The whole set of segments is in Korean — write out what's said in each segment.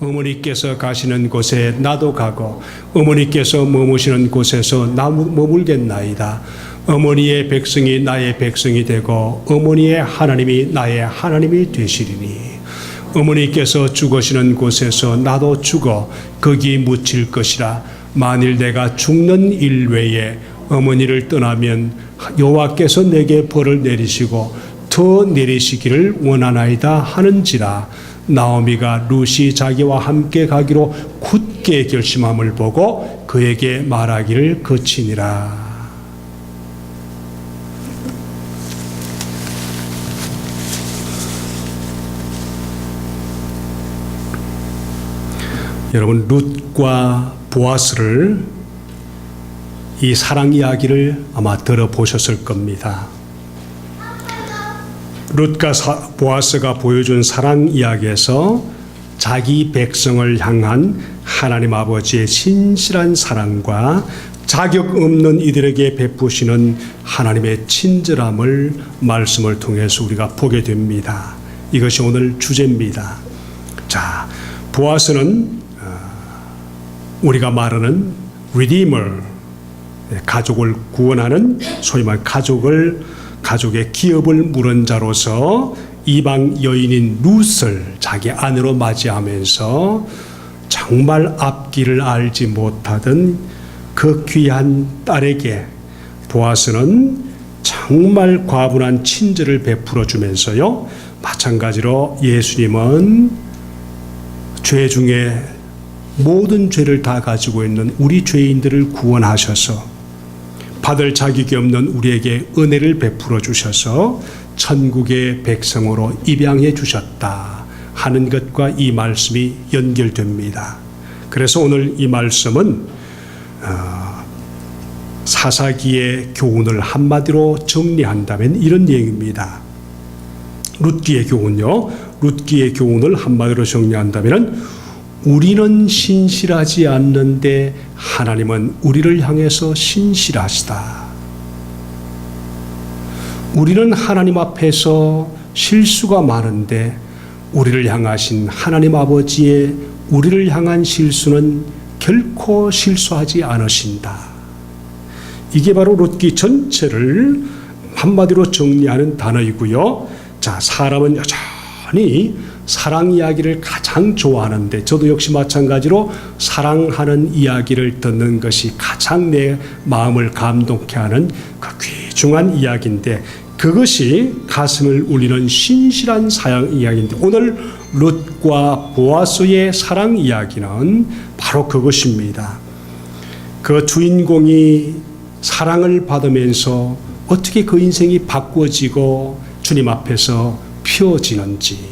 어머니께서 가시는 곳에 나도 가고 어머니께서 머무시는 곳에서 나 머물겠나이다. 어머니의 백성이 나의 백성이 되고 어머니의 하나님이 나의 하나님이 되시리니 어머니께서 죽으시는 곳에서 나도 죽어 거기 묻힐 것이라. 만일 내가 죽는 일 외에 어머니를 떠나면 여호와께서 내게 벌을 내리시고 더 내리시기를 원하나이다 하는지라. 나오미가 룻이 자기와 함께 가기로 굳게 결심함을 보고 그에게 말하기를 그치니라. 여러분, 룻과 보아스를 이 사랑 이야기를 아마 들어보셨을 겁니다. 룻과 보아스가 보여준 사랑 이야기에서 자기 백성을 향한 하나님 아버지의 신실한 사랑과 자격 없는 이들에게 베푸시는 하나님의 친절함을 말씀을 통해서 우리가 보게 됩니다. 이것이 오늘 주제입니다. 자, 보아스는 우리가 말하는 Redeemer, 가족을 구원하는 소위 말 가족의 기업을 물은 자로서 이방 여인인 룻을 자기 아내로 맞이하면서 정말 앞길을 알지 못하던 그 귀한 딸에게 보아스는 정말 과분한 친절을 베풀어 주면서요, 마찬가지로 예수님은 죄 중에 모든 죄를 다 가지고 있는 우리 죄인들을 구원하셔서 받을 자격이 없는 우리에게 은혜를 베풀어 주셔서 천국의 백성으로 입양해 주셨다 하는 것과 이 말씀이 연결됩니다. 그래서 오늘 이 말씀은 사사기의 교훈을 한마디로 정리한다면 이런 내용입니다. 룻기의 교훈요. 룻기의 교훈을 한마디로 정리한다면 우리는 신실하지 않는데 하나님은 우리를 향해서 신실하시다. 우리는 하나님 앞에서 실수가 많은데 우리를 향하신 하나님 아버지의 우리를 향한 실수는 결코 실수하지 않으신다. 이게 바로 룻기 전체를 한마디로 정리하는 단어이고요. 자, 사람은 여전히 사랑 이야기를 가장 좋아하는데 저도 역시 마찬가지로 사랑하는 이야기를 듣는 것이 가장 내 마음을 감동케 하는 그 귀중한 이야기인데 그것이 가슴을 울리는 신실한 사랑 이야기인데 오늘 룻과 보아스의 사랑 이야기는 바로 그것입니다. 그 주인공이 사랑을 받으면서 어떻게 그 인생이 바꿔지고 주님 앞에서 피어지는지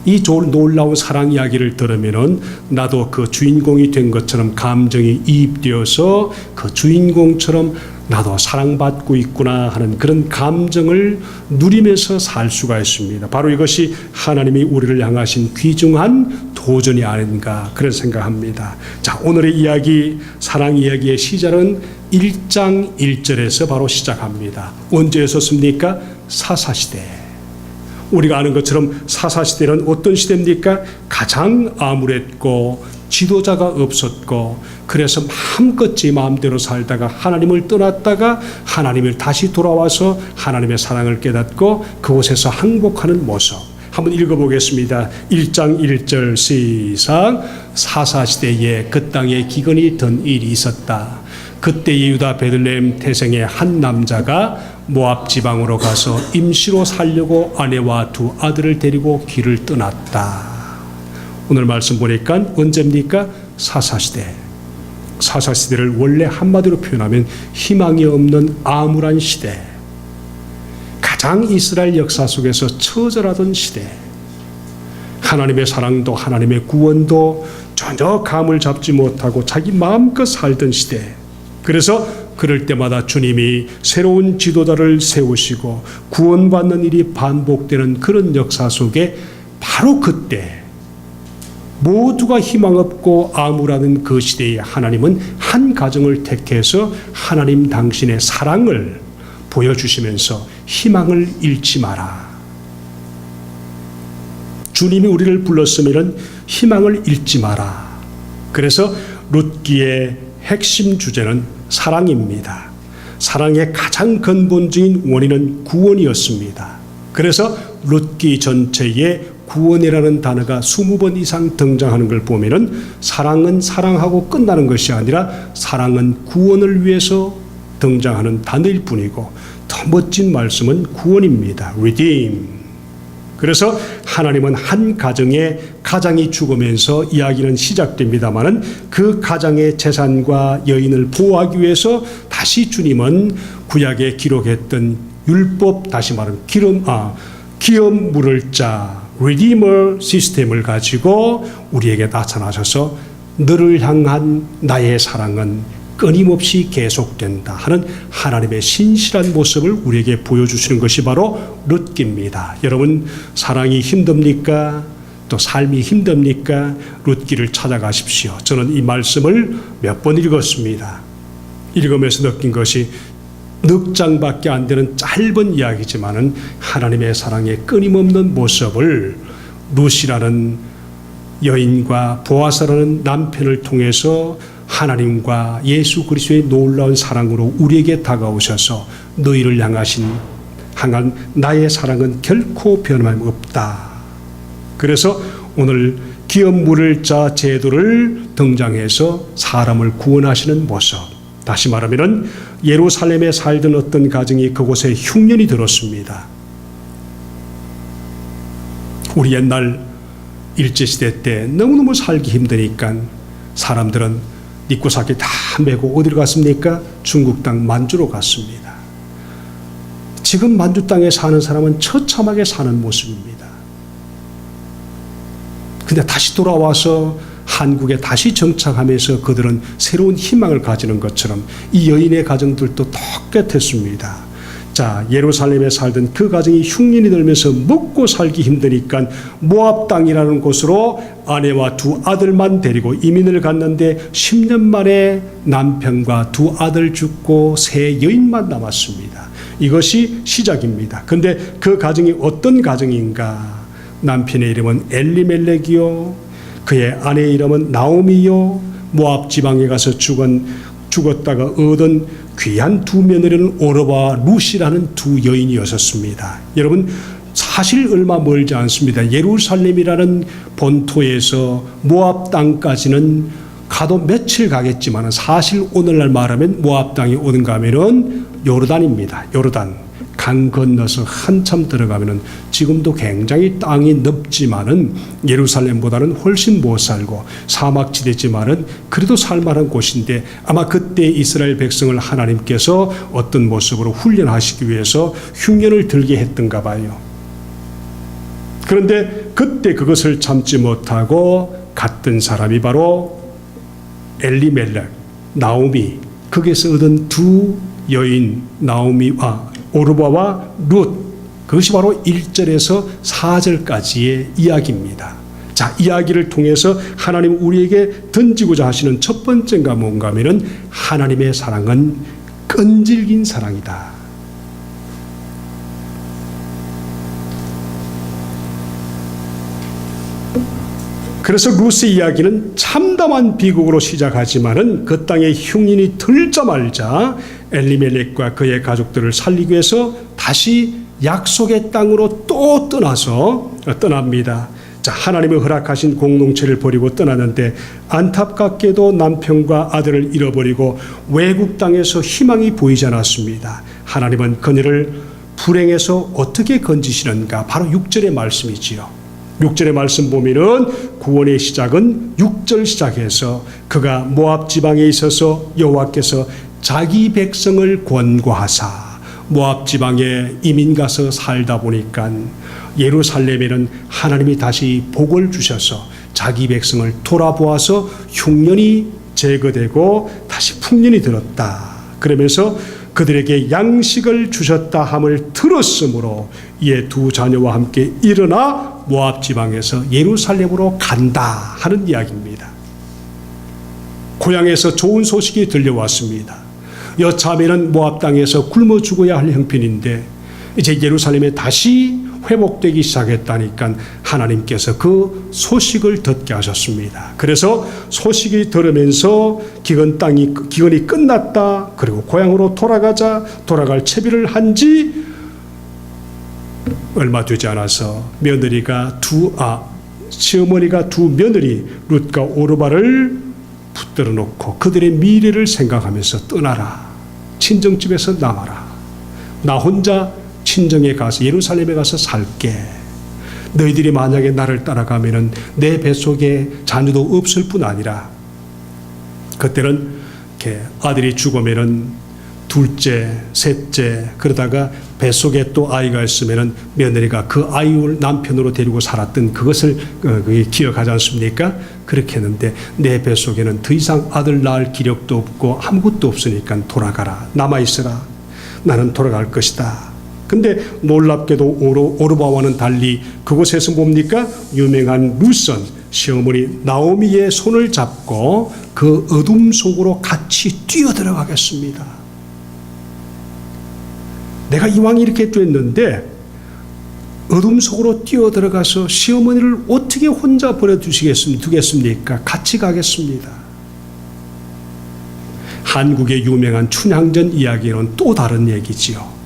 이 놀라운 사랑 이야기를 들으면은 나도 그 주인공이 된 것처럼 감정이 이입되어서 그 주인공처럼 나도 사랑받고 있구나 하는 그런 감정을 누리면서 살 수가 있습니다. 바로 이것이 하나님이 우리를 향하신 귀중한 도전이 아닌가 그런 생각합니다. 자, 오늘의 이야기, 사랑 이야기의 시작은 1장 1절에서 바로 시작합니다. 언제였었습니까? 사사시대. 우리가 아는 것처럼 사사시대는 어떤 시대입니까? 가장 암울했고 지도자가 없었고 그래서 마음껏 제 마음대로 살다가 하나님을 떠났다가 하나님을 다시 돌아와서 하나님의 사랑을 깨닫고 그곳에서 항복하는 모습. 한번 읽어보겠습니다. 1장 1절 시작. 사사시대에 그 땅에 기근이 든 일이 있었다. 그때 유다 베들레헴 태생의 한 남자가 모압 지방으로 가서 임시로 살려고 아내와 두 아들을 데리고 길을 떠났다. 오늘 말씀 보니까 언제입니까? 사사시대. 사사시대를 원래 한마디로 표현하면 희망이 없는 암울한 시대. 가장 이스라엘 역사 속에서 처절하던 시대. 하나님의 사랑도 하나님의 구원도 전혀 감을 잡지 못하고 자기 마음껏 살던 시대. 그래서 그럴 때마다 주님이 새로운 지도자를 세우시고 구원받는 일이 반복되는 그런 역사 속에 바로 그때 모두가 희망 없고 암울하는 그 시대에 하나님은 한 가정을 택해서 하나님 당신의 사랑을 보여주시면서 희망을 잃지 마라. 주님이 우리를 불렀으면 희망을 잃지 마라. 그래서 룻기의 핵심 주제는 사랑입니다. 사랑의 가장 근본적인 원인은 구원이었습니다. 그래서 룻기 전체에 구원이라는 단어가 20번 이상 등장하는 걸 보면은 사랑은 사랑하고 끝나는 것이 아니라 사랑은 구원을 위해서 등장하는 단어일 뿐이고 더 멋진 말씀은 구원입니다. redeem. 그래서 하나님은 한 가장이 죽으면서 이야기는 시작됩니다마는 그 가장의 재산과 여인을 보호하기 위해서 다시 주님은 구약에 기록했던 율법, 다시 말하면 기업 물을 자 리디머 시스템을 가지고 우리에게 나타나셔서 너를 향한 나의 사랑은 끊임없이 계속된다 하는 하나님의 신실한 모습을 우리에게 보여주시는 것이 바로 룻기입니다. 여러분, 사랑이 힘듭니까? 또 삶이 힘듭니까? 룻기를 찾아가십시오. 저는 이 말씀을 몇 번 읽었습니다. 읽으면서 느낀 것이 넉 장밖에 안 되는 짧은 이야기지만은 하나님의 사랑의 끊임없는 모습을 룻이라는 여인과 보아스라는 남편을 통해서 하나님과 예수 그리스도의 놀라운 사랑으로 우리에게 다가오셔서 너희를 향한 나의 사랑은 결코 변함이 없다. 그래서 오늘 기업 물을 자 제도를 등장해서 사람을 구원하시는 모습. 다시 말하면 예루살렘에 살던 어떤 가정이 그곳에 흉년이 들었습니다. 우리 옛날 일제시대 때 너무너무 살기 힘드니까 사람들은 입고사기 다 메고 어디로 갔습니까? 중국 땅 만주로 갔습니다. 지금 만주 땅에 사는 사람은 처참하게 사는 모습입니다. 근데 다시 돌아와서 한국에 다시 정착하면서 그들은 새로운 희망을 가지는 것처럼 이 여인의 가정들도 똑같았습니다. 자, 예루살렘에 살던 그 가정이 흉년이 들면서 먹고 살기 힘드니까 모압 땅이라는 곳으로 아내와 두 아들만 데리고 이민을 갔는데 10년 만에 남편과 두 아들 죽고 세 여인만 남았습니다. 이것이 시작입니다. 근데 그 가정이 어떤 가정인가? 남편의 이름은 엘리멜렉이요, 그의 아내의 이름은 나오미요, 모압 지방에 가서 죽었다가 얻은 귀한 두 며느리는 오르바와 룻이라는 두 여인이었습니다. 여러분, 사실 얼마 멀지 않습니다. 예루살렘이라는 본토에서 모압 땅까지는 가도 며칠 가겠지만 사실 오늘날 말하면 모압 땅이 어딘가 하면은 요르단입니다. 요르단. 강 건너서 한참 들어가면은 지금도 굉장히 땅이 넓지만은 예루살렘보다는 훨씬 못 살고 사막지대지만은 그래도 살만한 곳인데 아마 그때 이스라엘 백성을 하나님께서 어떤 모습으로 훈련하시기 위해서 흉년을 들게 했던가 봐요. 그런데 그때 그것을 참지 못하고 갔던 사람이 바로 엘리멜렉, 나오미, 거기에서 얻은 두 여인 오르바와 룻, 그것이 바로 1절에서 4절까지의 이야기입니다. 자, 이야기를 통해서 하나님 우리에게 던지고자 하시는 첫 번째가 뭔가 하면은 하나님의 사랑은 끈질긴 사랑이다. 그래서 룻의 이야기는 참담한 비극으로 시작하지만은 그 땅에 흉년이 들자마자 엘리멜렉과 그의 가족들을 살리기 위해서 다시 약속의 땅으로 또 떠납니다. 자, 하나님이 허락하신 공동체를 버리고 떠나는데 안타깝게도 남편과 아들을 잃어버리고 외국 땅에서 희망이 보이지 않았습니다. 하나님은 그녀를 불행에서 어떻게 건지시는가? 바로 6절의 말씀이지요. 6절의 말씀 보면은 구원의 시작은 6절 시작해서 그가 모압 지방에 있어서 여호와께서 자기 백성을 권고하사 모압 지방에 이민 가서 살다 보니까 예루살렘에는 하나님이 다시 복을 주셔서 자기 백성을 돌아보아서 흉년이 제거되고 다시 풍년이 들었다. 그러면서 그들에게 양식을 주셨다 함을 들었으므로 이에 두 자녀와 함께 일어나 모압 지방에서 예루살렘으로 간다 하는 이야기입니다. 고향에서 좋은 소식이 들려왔습니다. 여차하면 모압 땅에서 굶어 죽어야 할 형편인데 이제 예루살렘에 다시 회복되기 시작했다니까 하나님께서 그 소식을 듣게 하셨습니다. 그래서 소식이 들으면서 기근이 끝났다. 그리고 고향으로 돌아갈 채비를 한 지 얼마 되지 않아서 시어머니가 두 며느리 룻과 오르바를 붙들어 놓고 그들의 미래를 생각하면서 떠나라. 친정집에서 남아라. 나 혼자 친정에 가서 예루살렘에 가서 살게. 너희들이 만약에 나를 따라가면은 내 뱃속에 자녀도 없을 뿐 아니라 그때는 이렇게 아들이 죽으면은 둘째, 셋째 그러다가 뱃속에 또 아이가 있으면은 며느리가 그 아이를 남편으로 데리고 살았던 그것을 기억하지 않습니까? 그렇게 했는데 내 뱃속에는 더 이상 아들 낳을 기력도 없고 아무것도 없으니까 돌아가라. 남아있어라. 나는 돌아갈 것이다. 근데 놀랍게도 오르바와는 달리 그곳에서 뭡니까? 유명한 루선 시어머니 나오미의 손을 잡고 그 어둠 속으로 같이 뛰어들어가겠습니다. 내가 이왕 이렇게 됐는데 어둠 속으로 뛰어들어가서 시어머니를 어떻게 혼자 두겠습니까? 같이 가겠습니다. 한국의 유명한 춘향전 이야기는 또 다른 얘기지요.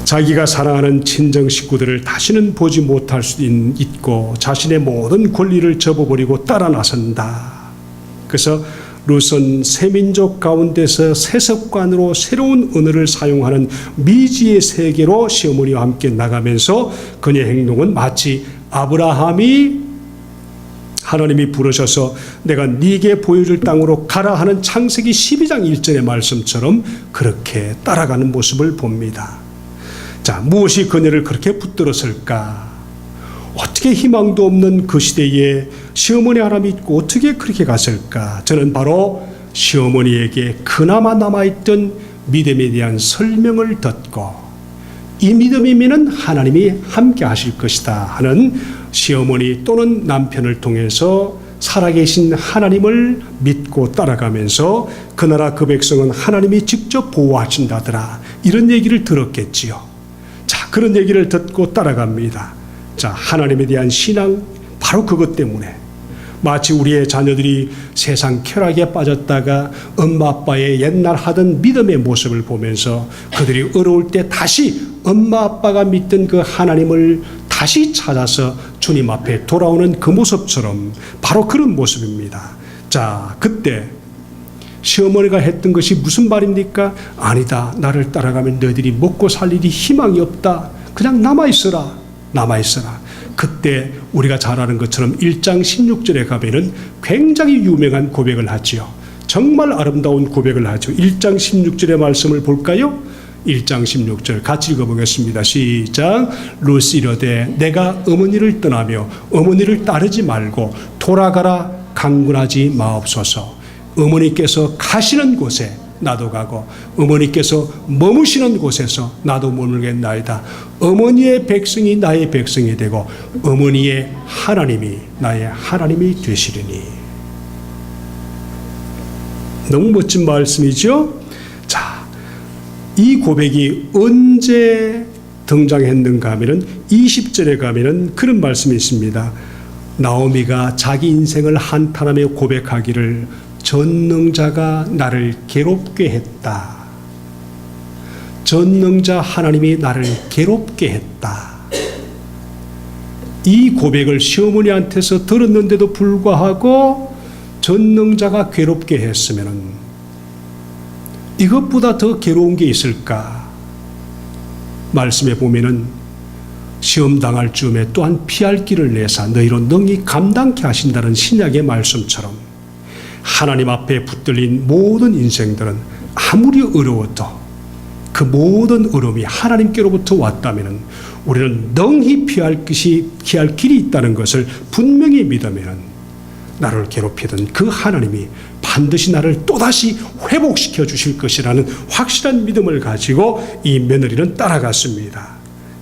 자기가 사랑하는 친정 식구들을 다시는 보지 못할 수도 있고 자신의 모든 권리를 접어버리고 따라 나선다. 그래서 룻은 새민족 가운데서 세습관으로 새로운 언어를 사용하는 미지의 세계로 시어머니와 함께 나가면서 그녀의 행동은 마치 아브라함이 하나님이 부르셔서 내가 네게 보여줄 땅으로 가라 하는 창세기 12장 1절의 말씀처럼 그렇게 따라가는 모습을 봅니다. 자, 무엇이 그녀를 그렇게 붙들었을까? 어떻게 희망도 없는 그 시대에 시어머니 하나 믿고 어떻게 그렇게 갔을까? 저는 바로 시어머니에게 그나마 남아있던 믿음에 대한 설명을 듣고 이 믿음이면 하나님이 함께 하실 것이다 하는 시어머니 또는 남편을 통해서 살아계신 하나님을 믿고 따라가면서 그 나라 그 백성은 하나님이 직접 보호하신다더라. 이런 얘기를 들었겠지요. 자, 그런 얘기를 듣고 따라갑니다. 자, 하나님에 대한 신앙, 바로 그것 때문에 마치 우리의 자녀들이 세상 쾌락에 빠졌다가 엄마 아빠의 옛날 하던 믿음의 모습을 보면서 그들이 어려울 때 다시 엄마 아빠가 믿던 그 하나님을 다시 찾아서 주님 앞에 돌아오는 그 모습처럼 바로 그런 모습입니다. 자, 그때 시어머니가 했던 것이 무슨 말입니까? 아니다. 나를 따라가면 너희들이 먹고 살 일이 희망이 없다. 그냥 남아있어라. 그때 우리가 잘 아는 것처럼 1장 16절에 가면은 굉장히 유명한 고백을 하지요. 정말 아름다운 고백을 하죠. 1장 16절의 말씀을 볼까요? 1장 16절 같이 읽어보겠습니다. 시작. 룻이 이르되 내가 어머니를 떠나며 어머니를 따르지 말고 돌아가라 강군하지 마옵소서. 어머니께서 가시는 곳에 나도 가고 어머니께서 머무시는 곳에서 나도 머물겠나이다. 어머니의 백성이 나의 백성이 되고 어머니의 하나님이 나의 하나님이 되시리니. 너무 멋진 말씀이죠. 자, 이 고백이 언제 등장했는가 하면은 20절에 가면은 그런 말씀이 있습니다. 나오미가 자기 인생을 한탄하며 고백하기를 전능자가 나를 괴롭게 했다. 전능자 하나님이 나를 괴롭게 했다. 이 고백을 시어머니한테서 들었는데도 불구하고 전능자가 괴롭게 했으면 이것보다 더 괴로운 게 있을까? 말씀에 보면은 시험 당할 즈음에 또한 피할 길을 내사 너희로 능히 감당케 하신다는 신약의 말씀처럼 하나님 앞에 붙들린 모든 인생들은 아무리 어려워도 그 모든 어려움이 하나님께로부터 왔다면 우리는 능히 피할 길이 있다는 것을 분명히 믿으면 나를 괴롭히던 그 하나님이 반드시 나를 또다시 회복시켜 주실 것이라는 확실한 믿음을 가지고 이 며느리는 따라갔습니다.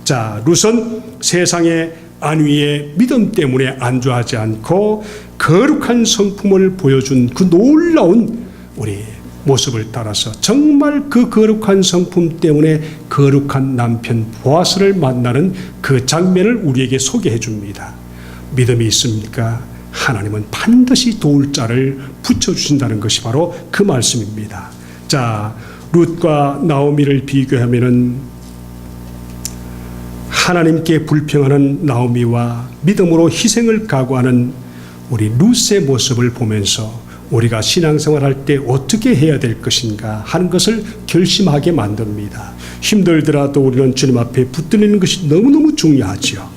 자, 룻은 세상의 안위의 믿음 때문에 안주하지 않고 거룩한 성품을 보여준 그 놀라운 우리 모습을 따라서 정말 그 거룩한 성품 때문에 거룩한 남편 보아스를 만나는 그 장면을 우리에게 소개해 줍니다. 믿음이 있습니까? 하나님은 반드시 도울 자를 붙여주신다는 것이 바로 그 말씀입니다. 자, 룻과 나오미를 비교하면은 하나님께 불평하는 나오미와 믿음으로 희생을 각오하는 우리 룻의 모습을 보면서 우리가 신앙생활할 때 어떻게 해야 될 것인가 하는 것을 결심하게 만듭니다. 힘들더라도 우리는 주님 앞에 붙들리는 것이 너무너무 중요하죠.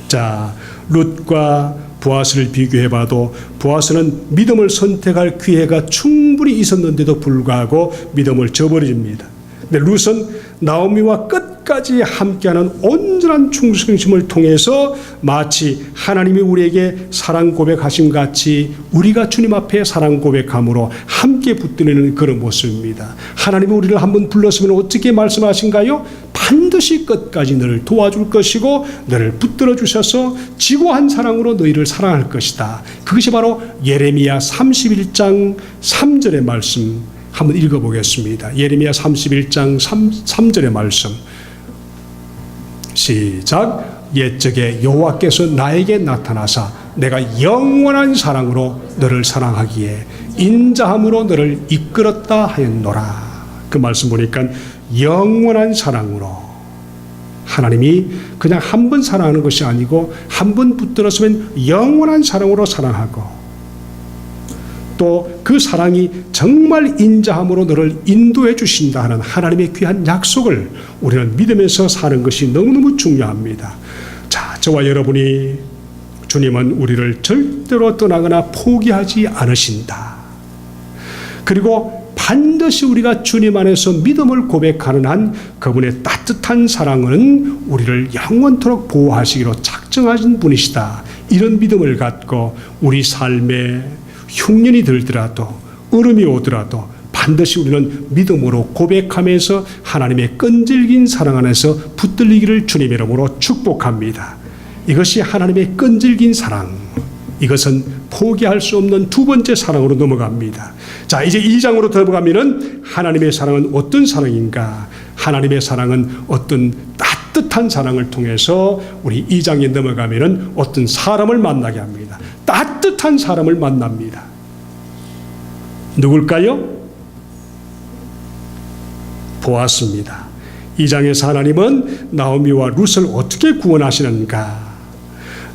자, 룻과 보아스를 비교해봐도 보아스는 믿음을 선택할 기회가 충분히 있었는데도 불구하고 믿음을 저버립니다. 근데 룻은 나오미와 끝까지 함께하는 온전한 충성심을 통해서 마치 하나님이 우리에게 사랑 고백하신 같이 우리가 주님 앞에 사랑 고백함으로 함께 붙들리는 그런 모습입니다. 하나님이 우리를 한번 불렀으면 어떻게 말씀하신가요? 반드시 끝까지 너를 도와줄 것이고 너를 붙들어 주셔서 지고한 사랑으로 너희를 사랑할 것이다. 그것이 바로 예레미야 31장 3절의 말씀 한번 읽어보겠습니다. 예레미야 31장 3절의 말씀 시작. 옛적에 여호와께서 나에게 나타나사 내가 영원한 사랑으로 너를 사랑하기에 인자함으로 너를 이끌었다 하였노라. 그 말씀 보니까 영원한 사랑으로 하나님이 그냥 한 번 사랑하는 것이 아니고 한 번 붙들었으면 영원한 사랑으로 사랑하고 또 그 사랑이 정말 인자함으로 너를 인도해 주신다 하는 하나님의 귀한 약속을 우리는 믿으면서 사는 것이 너무너무 중요합니다. 자, 저와 여러분이 주님은 우리를 절대로 떠나거나 포기하지 않으신다. 그리고 반드시 우리가 주님 안에서 믿음을 고백하는 한 그분의 따뜻한 사랑은 우리를 영원토록 보호하시기로 작정하신 분이시다. 이런 믿음을 갖고 우리 삶에 흉년이 들더라도 얼음이 오더라도 반드시 우리는 믿음으로 고백하면서 하나님의 끈질긴 사랑 안에서 붙들리기를 주님 이름으로 축복합니다. 이것이 하나님의 끈질긴 사랑, 이것은 포기할 수 없는 두 번째 사랑으로 넘어갑니다. 자, 이제 2장으로 들어가면은 하나님의 사랑은 어떤 사랑인가? 하나님의 사랑은 어떤 따뜻한 사랑을 통해서 우리 2장에 넘어가면은 어떤 사람을 만나게 합니다. 따뜻한 사람을 만납니다. 누굴까요? 보았습니다. 2장에서 하나님은 나오미와 룻을 어떻게 구원하시는가?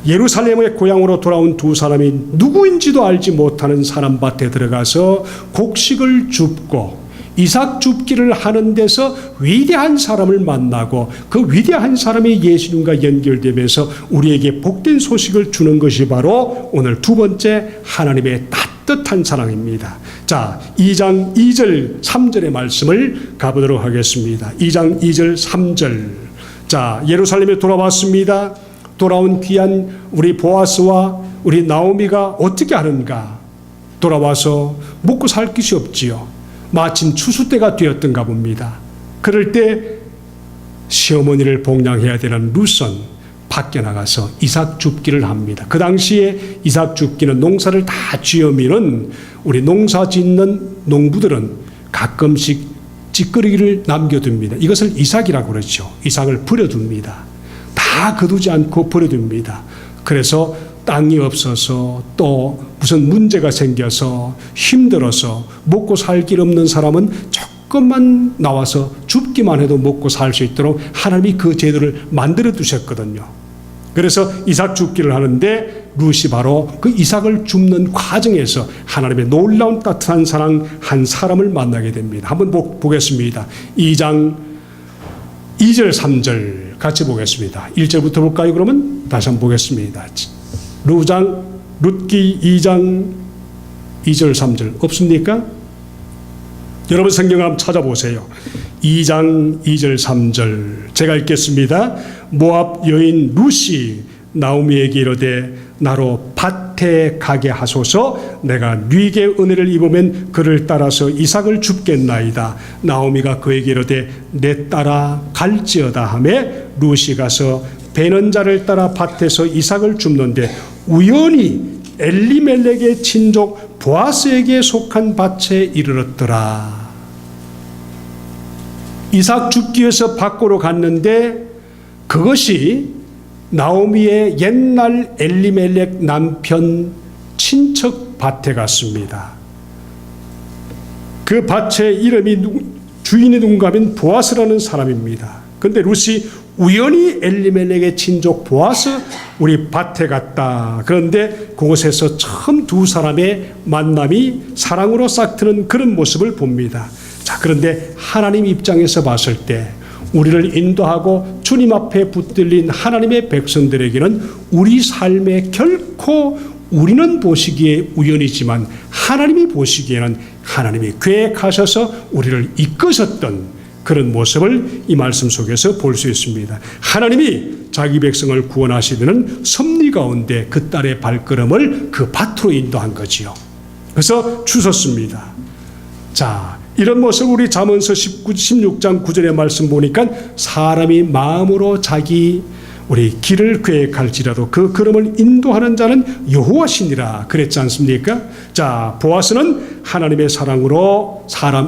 예루살렘의 고향으로 돌아온 두 사람이 누구인지도 알지 못하는 사람 밭에 들어가서 곡식을 줍고 이삭 줍기를 하는 데서 위대한 사람을 만나고 그 위대한 사람이 예수님과 연결되면서 우리에게 복된 소식을 주는 것이 바로 오늘 두 번째 하나님의 따뜻한 사랑입니다. 자, 2장 2절 3절의 말씀을 가보도록 하겠습니다. 2장 2절 3절. 자, 예루살렘에 돌아왔습니다. 돌아온 귀한 우리 보아스와 우리 나오미가 어떻게 하는가? 돌아와서 먹고 살 것이 없지요. 마침 추수 때가 되었던가 봅니다. 그럴 때 시어머니를 복양해야 되는 룻은 밖에 나가서 이삭 줍기를 합니다. 그 당시에 이삭 줍기는 농사를 다 쥐어미는 우리 농사 짓는 농부들은 가끔씩 찌꺼기를 남겨둡니다. 이것을 이삭이라고 그러죠. 이삭을 버려둡니다. 다 거두지 않고 버려둡니다. 그래서 땅이 없어서 또 무슨 문제가 생겨서 힘들어서 먹고 살 길 없는 사람은 조금만 나와서 줍기만 해도 먹고 살 수 있도록 하나님이 그 제도를 만들어 두셨거든요. 그래서 이삭 줍기를 하는데 룻이 바로 그 이삭을 줍는 과정에서 하나님의 놀라운 따뜻한 사랑 한 사람을 만나게 됩니다. 한번 보겠습니다. 2장 2절 3절 같이 보겠습니다. 1절부터 볼까요? 그러면 다시 한번 보겠습니다. 룻기 2장 2절 3절 없습니까? 여러분 성경 한번 찾아보세요. 2장 2절 3절 제가 읽겠습니다. 모압 여인 룻이 나오미에게 이르되 나로 밭에 가게 하소서. 내가 네게 은혜를 입으면 그를 따라서 이삭을 줍겠나이다. 나오미가 그에게 이르되 내 따라 갈지어다 하매 룻이 가서 베는 자를 따라 밭에서 이삭을 줍는데 우연히 엘리멜렉의 친족 보아스에게 속한 밭에 이르렀더라. 이삭 죽기 위해서 밖으로 갔는데 그것이 나오미의 옛날 엘리멜렉 남편 친척 밭에 갔습니다. 그 밭의 이름이 주인이 누군가 하면 보아스라는 사람입니다. 그런데 룻이 우연히 엘리멜렉의 친족 보아스 우리 밭에 갔다. 그런데 그곳에서 처음 두 사람의 만남이 사랑으로 싹트는 그런 모습을 봅니다. 자, 그런데 하나님 입장에서 봤을 때 우리를 인도하고 주님 앞에 붙들린 하나님의 백성들에게는 우리 삶에 결코 우리는 보시기에 우연이지만 하나님이 보시기에는 하나님이 계획하셔서 우리를 이끄셨던 그런 모습을 이 말씀 속에서 볼 수 있습니다. 하나님이 자기 백성을 구원하시려는 섭리 가운데 그 딸의 발걸음을 그 밭으로 인도한 거지요. 그래서 주셨습니다. 자, 이런 모습 우리 잠언서 16장 9절의 말씀 보니까 사람이 마음으로 자기 우리 길을 계획할지라도 그 걸음을 인도하는 자는 여호와시니라 그랬지 않습니까? 자, 보아스는 하나님의 사랑으로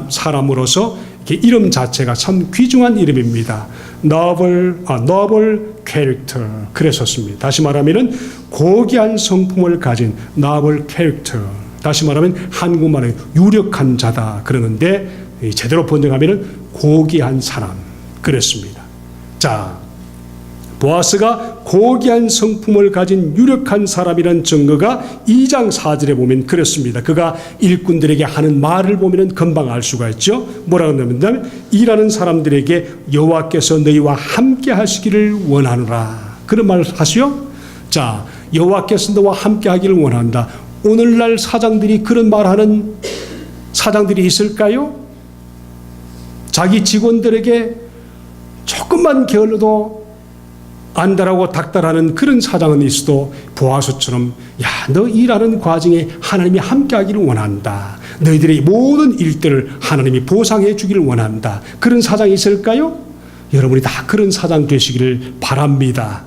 사람으로서 이름 자체가 참 귀중한 이름입니다. noble character 그랬었습니다. 다시 말하면은 고귀한 성품을 가진 noble character. 다시 말하면 한국말에 유력한 자다 그러는데 제대로 번역하면은 고귀한 사람 그랬습니다. 자, 보아스가 고귀한 성품을 가진 유력한 사람이라는 증거가 2장 4절에 보면 그렇습니다. 그가 일꾼들에게 하는 말을 보면 금방 알 수가 있죠. 뭐라고 하냐면 일하는 사람들에게 여호와께서 너희와 함께 하시기를 원하노라. 그런 말을 하시오. 자, 여호와께서 너와 함께 하기를 원한다. 오늘날 사장들이 그런 말하는 사장들이 있을까요? 자기 직원들에게 조금만 게을러도 안달하고 닥달하는 그런 사장은 있어도 보아스처럼 야, 너 일하는 과정에 하나님이 함께하기를 원한다. 너희들의 모든 일들을 하나님이 보상해 주기를 원한다. 그런 사장이 있을까요? 여러분이 다 그런 사장 되시기를 바랍니다.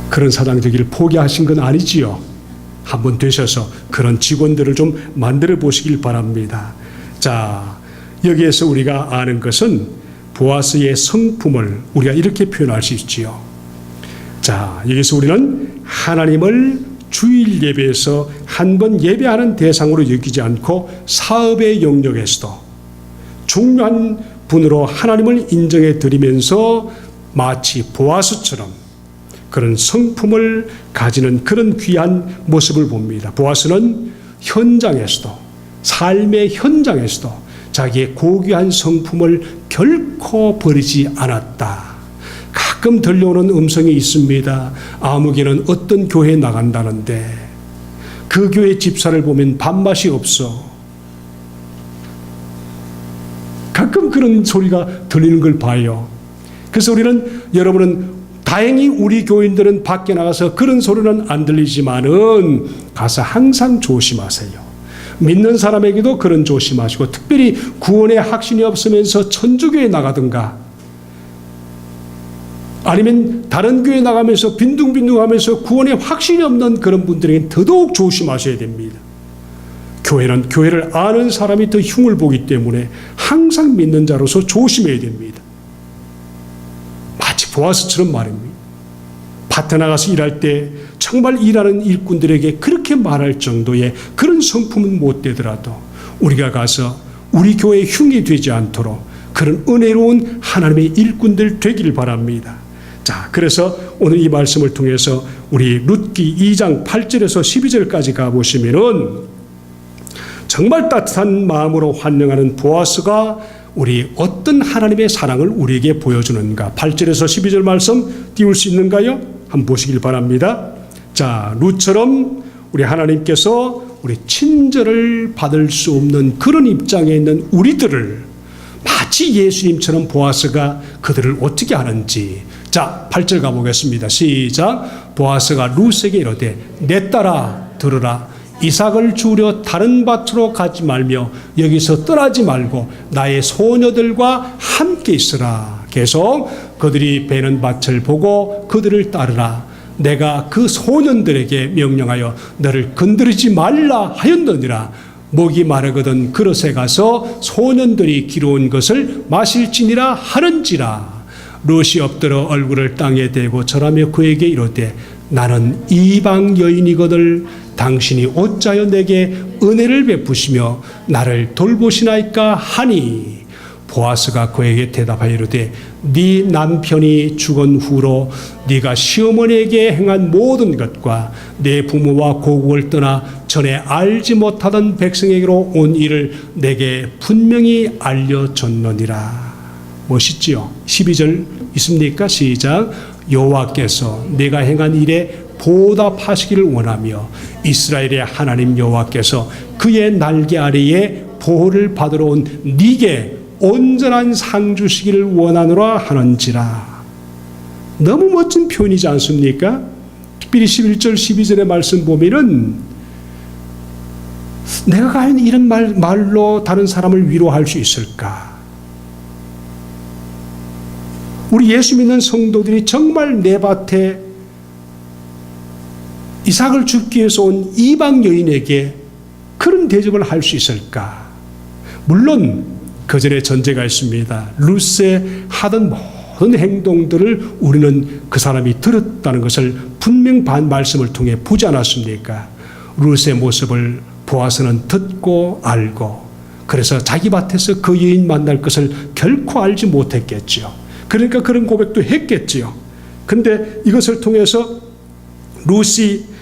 그런 사장 되기를 포기하신 건 아니지요. 한번 되셔서 그런 직원들을 좀 만들어 보시길 바랍니다. 자, 여기에서 우리가 아는 것은 보아스의 성품을 우리가 이렇게 표현할 수 있지요. 자, 여기서 우리는 하나님을 주일 예배에서 한 번 예배하는 대상으로 여기지 않고 사업의 영역에서도 중요한 분으로 하나님을 인정해 드리면서 마치 보아스처럼 그런 성품을 가지는 그런 귀한 모습을 봅니다. 보아스는 현장에서도 삶의 현장에서도 자기의 고귀한 성품을 결코 버리지 않았다. 가끔 들려오는 음성이 있습니다. 아무개는 어떤 교회에 나간다는데 그 교회 집사를 보면 밥맛이 없어. 가끔 그런 소리가 들리는 걸 봐요. 그래서 우리는 여러분은 다행히 우리 교인들은 밖에 나가서 그런 소리는 안 들리지만은 가서 항상 조심하세요. 믿는 사람에게도 그런 조심하시고 특별히 구원의 확신이 없으면서 천주교에 나가든가 아니면 다른 교회 나가면서 빈둥빈둥하면서 구원의 확신이 없는 그런 분들에게는 더더욱 조심하셔야 됩니다. 교회는 교회를 아는 사람이 더 흉을 보기 때문에 항상 믿는 자로서 조심해야 됩니다. 마치 보아스처럼 말입니다. 밭에 나가서 일할 때 정말 일하는 일꾼들에게 그렇게 말할 정도의 그런 성품은 못 되더라도 우리가 가서 우리 교회에 흉이 되지 않도록 그런 은혜로운 하나님의 일꾼들 되길 바랍니다. 자, 그래서 오늘 이 말씀을 통해서 우리 룻기 2장 8절에서 12절까지 가보시면은 정말 따뜻한 마음으로 환영하는 보아스가 우리 어떤 하나님의 사랑을 우리에게 보여주는가. 8절에서 12절 말씀 띄울 수 있는가요? 한번 보시길 바랍니다. 자, 룻처럼 우리 하나님께서 우리 친절을 받을 수 없는 그런 입장에 있는 우리들을 마치 예수님처럼 보아스가 그들을 어떻게 하는지. 자, 8절 가보겠습니다. 시작. 보아스가 룻에게 이르되 내 딸아 들으라. 이삭을 주우려 다른 밭으로 가지 말며 여기서 떠나지 말고 나의 소녀들과 함께 있으라. 계속 그들이 베는 밭을 보고 그들을 따르라. 내가 그 소년들에게 명령하여 너를 건드리지 말라 하였느니라. 목이 마르거든 그릇에 가서 소년들이 기르온 것을 마실지니라 하는지라. 롯이 엎드려 얼굴을 땅에 대고 절하며 그에게 이르되 나는 이방 여인이거늘 당신이 어찌하여 내게 은혜를 베푸시며 나를 돌보시나이까 하니 보아스가 그에게 대답하여 이르되 네 남편이 죽은 후로 네가 시어머니에게 행한 모든 것과 내 부모와 고국을 떠나 전에 알지 못하던 백성에게로 온 일을 내게 분명히 알려줬느니라. 멋있지요? 12절 있습니까? 시작. 여호와께서 내가 행한 일에 보답하시기를 원하며 이스라엘의 하나님 여호와께서 그의 날개 아래에 보호를 받으러 온 네게 온전한 상 주시기를 원하노라 하는지라. 너무 멋진 표현이지 않습니까? 특별히 11절 12절의 말씀 보면은 내가 과연 이런 말로 다른 사람을 위로할 수 있을까? 우리 예수 믿는 성도들이 정말 내 밭에 이삭을 죽기 위해서 온 이방 여인에게 그런 대접을 할 수 있을까? 물론 그 전에 전제가 있습니다. 룻의 하던 모든 행동들을 우리는 그 사람이 들었다는 것을 분명 말씀을 통해 보지 않았습니까? 룻의 모습을 보아스는 듣고 알고, 그래서 자기 밭에서 그 여인 만날 것을 결코 알지 못했겠지요. 그러니까 그런 고백도 했겠지요. 근데 이것을 통해서 룻이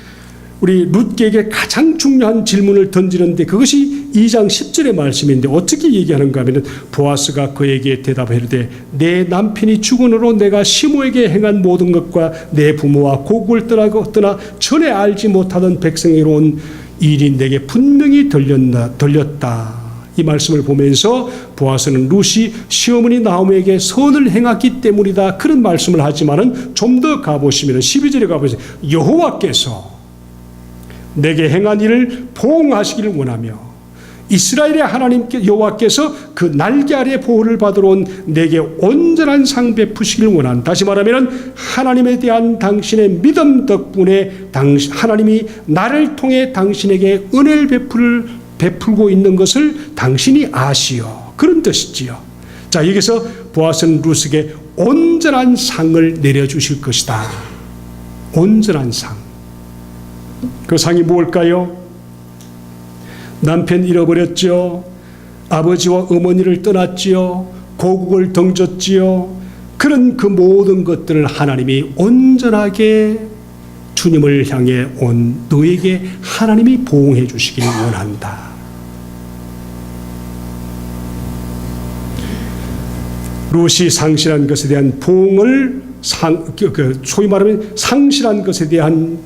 우리 룻에게 가장 중요한 질문을 던지는데 그것이 2장 10절의 말씀인데 어떻게 얘기하는가 하면 보아스가 그에게 대답하되 내 남편이 죽은 후로 내가 시모에게 행한 모든 것과 내 부모와 고국을 떠나 전에 알지 못하던 백성에게로 온 일이 내게 분명히 들렸다. 이 말씀을 보면서 보아스는 룻이 시어머니 나오미에게 선을 행했기 때문이다 그런 말씀을 하지만은 좀 더 가보시면 12절에 가보세요. 여호와께서 내게 행한 일을 보응하시기를 원하며 이스라엘의 하나님께 여호와께서 그 날개 아래 보호를 받으러 온 내게 온전한 상 베푸시기를 원한다. 다시 말하면 하나님에 대한 당신의 믿음 덕분에 하나님이 나를 통해 당신에게 은혜를 베풀고 있는 것을 당신이 아시오. 그런 뜻이지요. 자, 여기서 보아스는 룻에게 온전한 상을 내려주실 것이다. 온전한 상. 그 상이 뭘까요? 남편 잃어버렸죠. 아버지와 어머니를 떠났지요. 고국을 덩졌지요. 그런 그 모든 것들을 하나님이 온전하게 주님을 향해 온 너에게 하나님이 보응해 주시길 원한다. 룻이 상실한 것에 대한 보응을 소위 말하면 상실한 것에 대한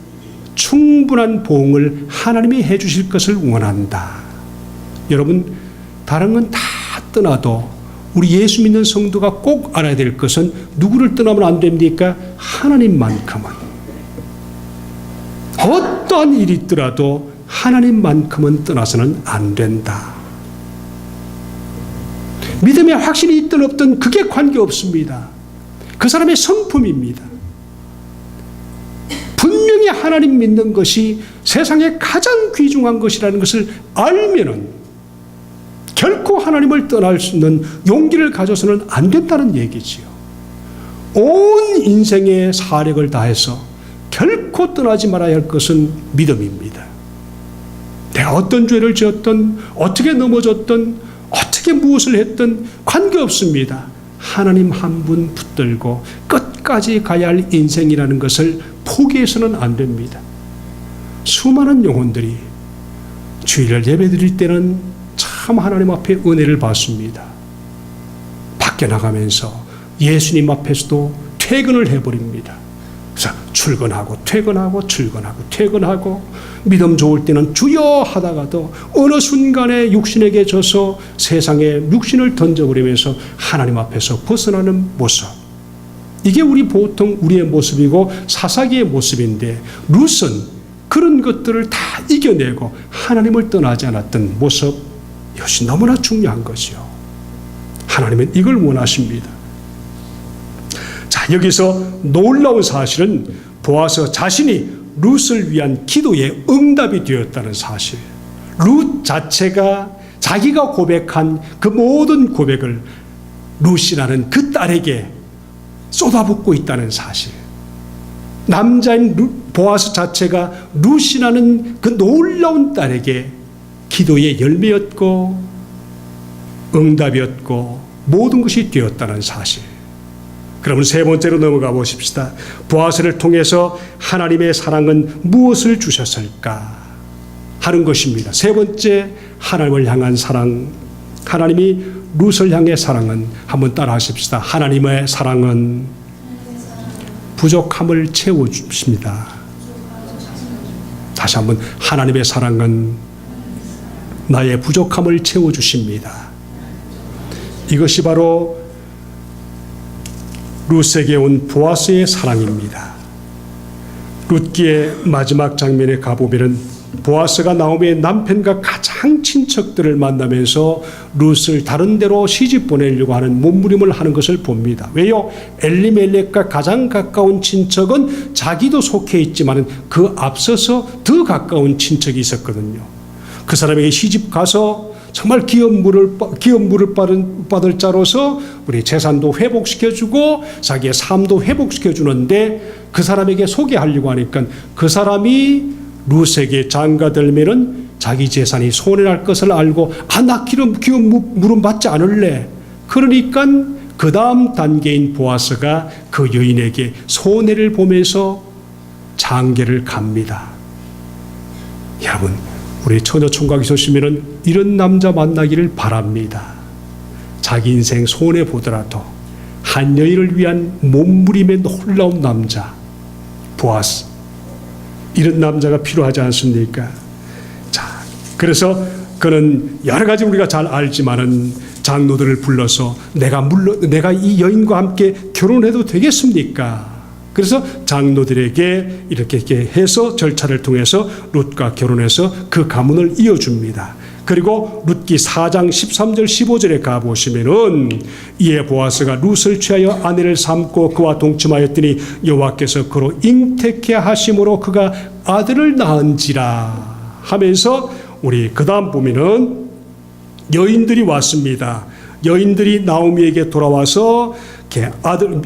충분한 보응을 하나님이 해 주실 것을 원한다. 여러분, 다른 건 다 떠나도 우리 예수 믿는 성도가 꼭 알아야 될 것은 누구를 떠나면 안 됩니까? 하나님만큼은. 어떠한 일이 있더라도 하나님만큼은 떠나서는 안 된다. 믿음에 확신이 있든 없든 그게 관계없습니다. 그 사람의 성품입니다. 분명히 하나님 믿는 것이 세상에 가장 귀중한 것이라는 것을 알면은 결코 하나님을 떠날 수 있는 용기를 가져서는 안 된다는 얘기지요. 온 인생의 사력을 다해서 결코 떠나지 말아야 할 것은 믿음입니다. 내가 어떤 죄를 지었든 어떻게 넘어졌든 어떻게 무엇을 했든 관계없습니다. 하나님 한 분 붙들고 끝까지 가야 할 인생이라는 것을 포기해서는 안 됩니다. 수많은 영혼들이 주일을 예배드릴 때는 참 하나님 앞에 은혜를 받습니다. 밖에 나가면서 예수님 앞에서도 퇴근을 해버립니다. 그래서 출근하고 퇴근하고 믿음 좋을 때는 주여 하다가도 어느 순간에 육신에게 져서 세상에 육신을 던져버리면서 하나님 앞에서 벗어나는 모습, 이게 보통 우리의 모습이고 사사기의 모습인데 룻은 그런 것들을 다 이겨내고 하나님을 떠나지 않았던 모습, 이것이 너무나 중요한 것이요. 하나님은 이걸 원하십니다. 자, 여기서 놀라운 사실은 보아스 자신이 룻을 위한 기도의 응답이 되었다는 사실. 룻 자체가 자기가 고백한 그 모든 고백을 룻이라는 그 딸에게 쏟아붓고 있다는 사실. 남자인 보아스 자체가 룻이라는 그 놀라운 딸에게 기도의 열매였고 응답이었고 모든 것이 되었다는 사실. 그러면 세 번째로 넘어가 보십시다. 보아스를 통해서 하나님의 사랑은 무엇을 주셨을까 하는 것입니다. 세 번째, 하나님을 향한 사랑. 하나님이 룻을 향해 사랑은, 한번 따라 하십시다. 하나님의 사랑은 부족함을 채워줍니다. 다시 한번, 하나님의 사랑은 나의 부족함을 채워주십니다. 이것이 바로 룻에게 온 보아스의 사랑입니다. 룻기의 마지막 장면에 가보면은 보아스가 나오미의 남편과 가장 친척들을 만나면서 룻을 다른 데로 시집 보내려고 하는 몸부림을 하는 것을 봅니다. 왜요? 엘리멜렉과 가장 가까운 친척은 자기도 속해 있지만 그 앞서서 더 가까운 친척이 있었거든요. 그 사람에게 시집 가서 정말 기업 물을 받을 자로서 우리 재산도 회복시켜주고 자기의 삶도 회복시켜주는데 그 사람에게 소개하려고 하니까 그 사람이 룻에게 장가들면은 자기 재산이 손해날 것을 알고 나 기업 물은 받지 않을래. 그러니까 그 다음 단계인 보아스가 그 여인에게 손해를 보면서 장계를 갑니다. 여러분, 우리 처녀총각이 있으시면은 이런 남자 만나기를 바랍니다. 자기 인생 손해 보더라도 한 여인을 위한 몸부림의 놀라운 남자 보아스, 이런 남자가 필요하지 않습니까? 자, 그래서 그는 여러 가지 우리가 잘 알지만은 장로들을 불러서 내가 이 여인과 함께 결혼해도 되겠습니까? 그래서 장로들에게 이렇게 해서 절차를 통해서 룻과 결혼해서 그 가문을 이어줍니다. 그리고 룻기 4장 13절 15절에 가보시면은 이에 보아스가 룻을 취하여 아내를 삼고 그와 동침하였더니 여호와께서 그로 잉태케 하심으로 그가 아들을 낳은지라 하면서 우리 그 다음 보면은 여인들이 왔습니다. 여인들이 나오미에게 돌아와서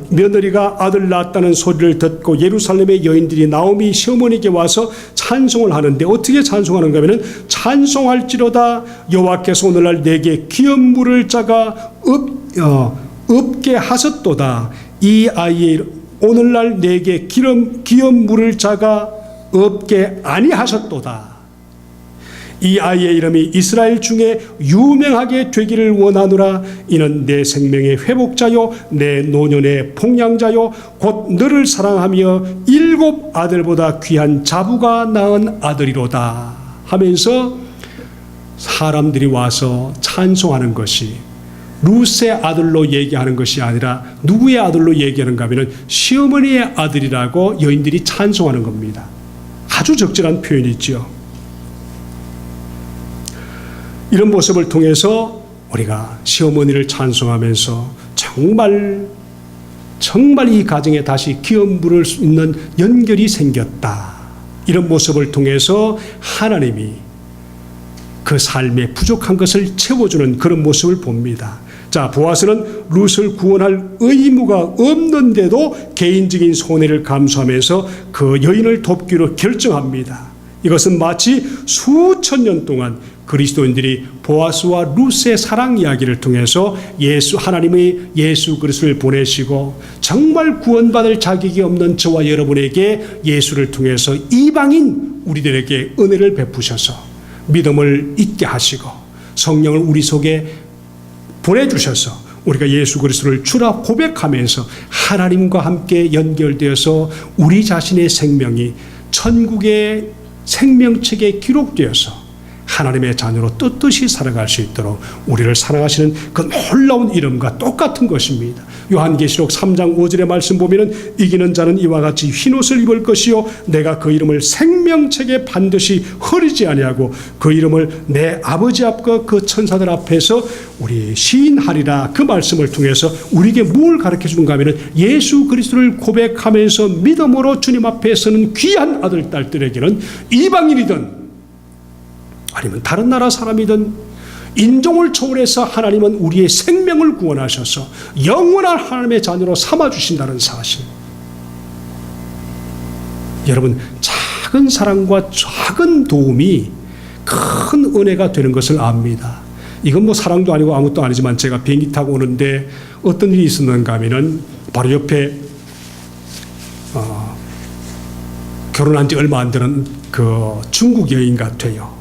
며느리가 아들 낳았다는 소리를 듣고 예루살렘의 여인들이 나오미 시어머니에게 와서 찬송을 하는데 어떻게 찬송하는가 하면 찬송할지로다 여호와께서 오늘날 내게 기업 물을 자가 없게 하셨도다. 이 아이의 오늘날 내게 기업 물을 자가 없게 아니하셨도다. 이 아이의 이름이 이스라엘 중에 유명하게 되기를 원하노라. 이는 내 생명의 회복자요 내 노년의 폭량자요 곧 너를 사랑하며 7 아들보다 귀한 자부가 낳은 아들이로다 하면서 사람들이 와서 찬송하는 것이 룻의 아들로 얘기하는 것이 아니라 누구의 아들로 얘기하는가 하면 시어머니의 아들이라고 여인들이 찬송하는 겁니다. 아주 적절한 표현이죠. 이런 모습을 통해서 우리가 시어머니를 찬송하면서 정말 이 가정에 다시 기업 물을 수 있는 연결이 생겼다. 이런 모습을 통해서 하나님이 그 삶에 부족한 것을 채워주는 그런 모습을 봅니다. 자, 보아스는 룻을 구원할 의무가 없는데도 개인적인 손해를 감수하면서 그 여인을 돕기로 결정합니다. 이것은 마치 수천 년 동안 그리스도인들이 보아스와 룻의 사랑 이야기를 통해서 하나님의 예수 그리스도를 보내시고 정말 구원받을 자격이 없는 저와 여러분에게 예수를 통해서 이방인 우리들에게 은혜를 베푸셔서 믿음을 잊게 하시고 성령을 우리 속에 보내주셔서 우리가 예수 그리스도를 주라 고백하면서 하나님과 함께 연결되어서 우리 자신의 생명이 천국의 생명책에 기록되어서 하나님의 자녀로 떳떳이 살아갈 수 있도록 우리를 사랑하시는 그 놀라운 이름과 똑같은 것입니다. 요한계시록 3장 5절의 말씀 보면은 이기는 자는 이와 같이 흰옷을 입을 것이요 내가 그 이름을 생명책에 반드시 흐리지 아니하고 그 이름을 내 아버지 앞과 그 천사들 앞에서 우리 시인하리라. 그 말씀을 통해서 우리에게 뭘 가르쳐 주는가 하면은 예수 그리스도를 고백하면서 믿음으로 주님 앞에 서는 귀한 아들 딸들에게는 이방인이든 아니면 다른 나라 사람이든 인종을 초월해서 하나님은 우리의 생명을 구원하셔서 영원한 하나님의 자녀로 삼아주신다는 사실. 여러분, 작은 사랑과 작은 도움이 큰 은혜가 되는 것을 압니다. 이건 뭐 사랑도 아니고 아무것도 아니지만 제가 비행기 타고 오는데 어떤 일이 있었는가 하면은 바로 옆에 결혼한 지 얼마 안 되는 그 중국 여인 같아요.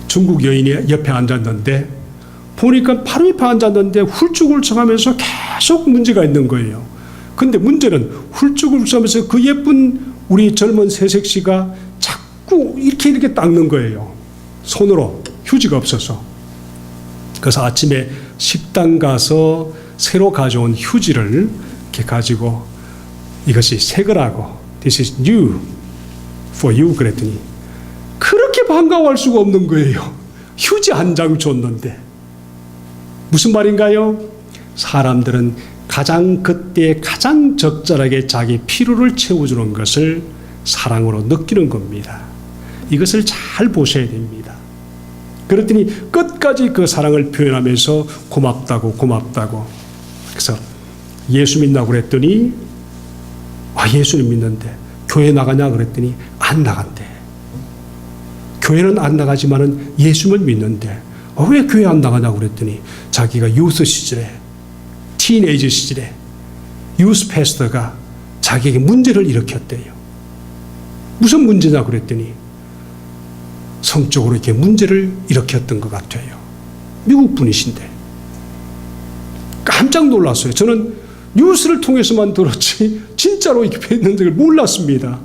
중국 여인이 옆에 앉았는데 보니까 바로 옆에 앉았는데 훌쩍훌쩍하면서 계속 문제가 있는 거예요. 근데 문제는 훌쩍훌쩍하면서 그 예쁜 우리 젊은 새색시가 자꾸 이렇게 닦는 거예요. 손으로, 휴지가 없어서. 그래서 아침에 식당 가서 새로 가져온 휴지를 이렇게 가지고 이것이 새 거라고, This is new for you 그랬더니 그렇게 반가워할 수가 없는 거예요. 휴지 한 장 줬는데. 무슨 말인가요? 사람들은 그때 가장 적절하게 자기 필요를 채워주는 것을 사랑으로 느끼는 겁니다. 이것을 잘 보셔야 됩니다. 그랬더니 끝까지 그 사랑을 표현하면서 고맙다고. 그래서 예수 믿나 그랬더니 예수는 믿는데 교회 나가냐 그랬더니 안 나간대. 교회는 안 나가지만은 예수는 믿는데 왜 교회 안 나가냐 그랬더니 자기가 유스 시절에, 티네이저 시절에 유스 패스터가 자기에게 문제를 일으켰대요. 무슨 문제냐 그랬더니 성적으로 이렇게 문제를 일으켰던 것 같아요. 미국 분이신데. 깜짝 놀랐어요. 저는 뉴스를 통해서만 들었지 진짜로 이렇게 있는 줄 몰랐습니다.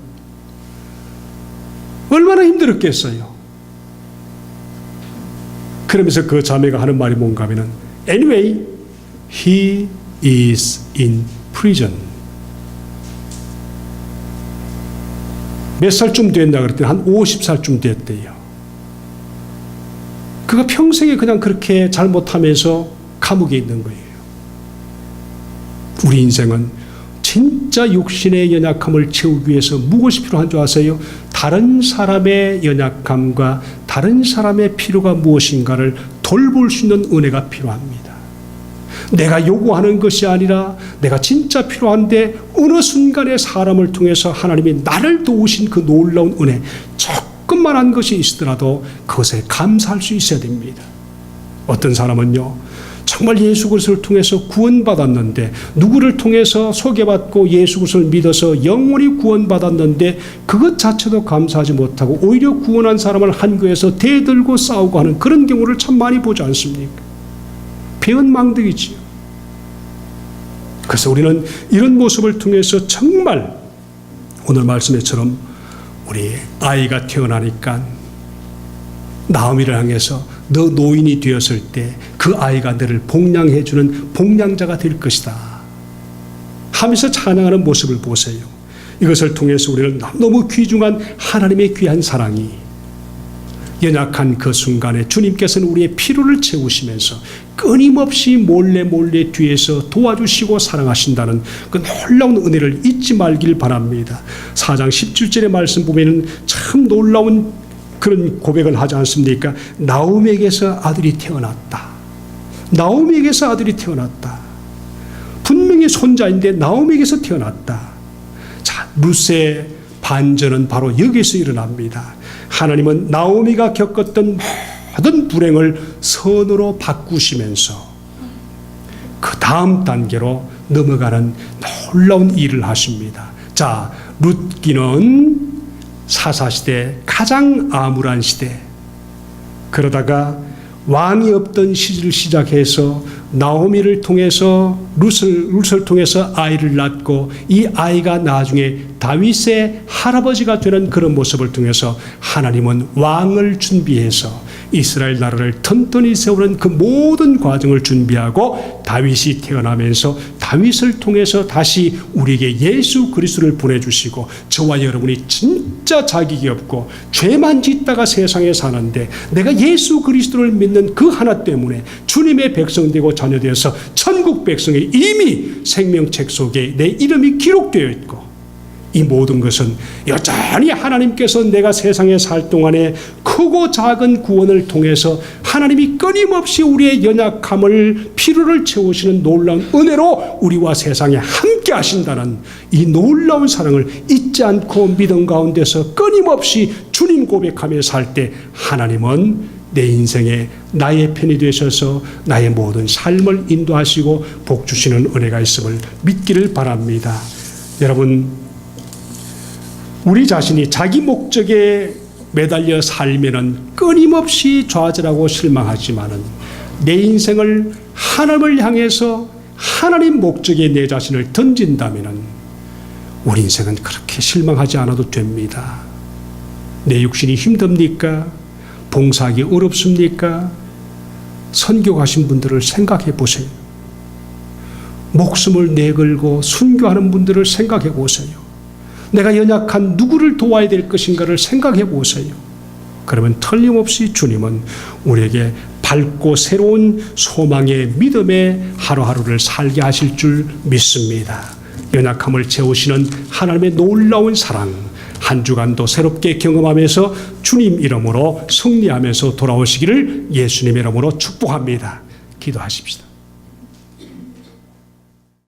얼마나 힘들었겠어요. 그러면서 그 자매가 하는 말이 뭔가 하면은 Anyway, he is in prison. 몇 살쯤 됐나 그랬더니 한 50살쯤 됐대요. 그가 평생에 그냥 그렇게 잘못하면서 감옥에 있는 거예요. 우리 인생은 진짜 육신의 연약함을 채우기 위해서 무엇이 필요한 줄 아세요? 다른 사람의 연약함과 다른 사람의 필요가 무엇인가를 돌볼 수 있는 은혜가 필요합니다. 내가 요구하는 것이 아니라 내가 진짜 필요한데 어느 순간에 사람을 통해서 하나님이 나를 도우신 그 놀라운 은혜, 조금만한 것이 있더라도 그것에 감사할 수 있어야 됩니다. 어떤 사람은요, 정말 예수 그리스도를 통해서 구원받았는데, 누구를 통해서 소개받고 예수 그리스도를 믿어서 영원히 구원받았는데 그것 자체도 감사하지 못하고 오히려 구원한 사람을 한교에서 대들고 싸우고 하는 그런 경우를 참 많이 보지 않습니까? 배은망덕이지요. 그래서 우리는 이런 모습을 통해서 정말 오늘 말씀처럼 우리 아이가 태어나니까 나오미를 향해서 너 노인이 되었을 때 그 아이가 너를 복량해주는 복량자가 될 것이다 하면서 찬양하는 모습을 보세요. 이것을 통해서 우리는 너무 귀중한 하나님의 귀한 사랑이 연약한 그 순간에 주님께서는 우리의 필요를 채우시면서 끊임없이 몰래 뒤에서 도와주시고 사랑하신다는 그 놀라운 은혜를 잊지 말길 바랍니다. 4장 17절의 말씀 보면은 참 놀라운 그런 고백을 하지 않습니까? 나오미에게서 아들이 태어났다. 나오미에게서 아들이 태어났다. 분명히 손자인데 나오미에게서 태어났다. 자, 룻의 반전은 바로 여기서 일어납니다. 하나님은 나오미가 겪었던 모든 불행을 선으로 바꾸시면서 그 다음 단계로 넘어가는 놀라운 일을 하십니다. 자, 룻기는 사사시대 가장 암울한 시대, 그러다가 왕이 없던 시기를 시작해서 나오미를 통해서 룻을 통해서 아이를 낳고 이 아이가 나중에 다윗의 할아버지가 되는 그런 모습을 통해서 하나님은 왕을 준비해서 이스라엘 나라를 튼튼히 세우는 그 모든 과정을 준비하고 다윗이 태어나면서 다윗을 통해서 다시 우리에게 예수 그리스도를 보내주시고 저와 여러분이 진짜 자격이 없고 죄만 짓다가 세상에 사는데 내가 예수 그리스도를 믿는 그 하나 때문에 주님의 백성 되고 자녀 되어서 천국 백성에 이미 생명책 속에 내 이름이 기록되어 있고 이 모든 것은 여전히 하나님께서 내가 세상에 살 동안에 크고 작은 구원을 통해서 하나님이 끊임없이 우리의 연약함을 필요를 채우시는 놀라운 은혜로 우리와 세상에 함께 하신다는 이 놀라운 사랑을 잊지 않고 믿음 가운데서 끊임없이 주님 고백하며 살 때 하나님은 내 인생에 나의 편이 되셔서 나의 모든 삶을 인도하시고 복 주시는 은혜가 있음을 믿기를 바랍니다. 여러분, 우리 자신이 자기 목적에 매달려 살면은 끊임없이 좌절하고 실망하지만은 내 인생을 하나님을 향해서 하나님 목적에 내 자신을 던진다면은 우리 인생은 그렇게 실망하지 않아도 됩니다. 내 육신이 힘듭니까? 봉사하기 어렵습니까? 선교 가신 분들을 생각해 보세요. 목숨을 내걸고 순교하는 분들을 생각해 보세요. 내가 연약한 누구를 도와야 될 것인가를 생각해 보세요. 그러면 틀림없이 주님은 우리에게 밝고 새로운 소망의 믿음의 하루하루를 살게 하실 줄 믿습니다. 연약함을 채우시는 하나님의 놀라운 사랑, 한 주간도 새롭게 경험하면서 주님 이름으로 승리하면서 돌아오시기를 예수님 이름으로 축복합니다. 기도하십시다.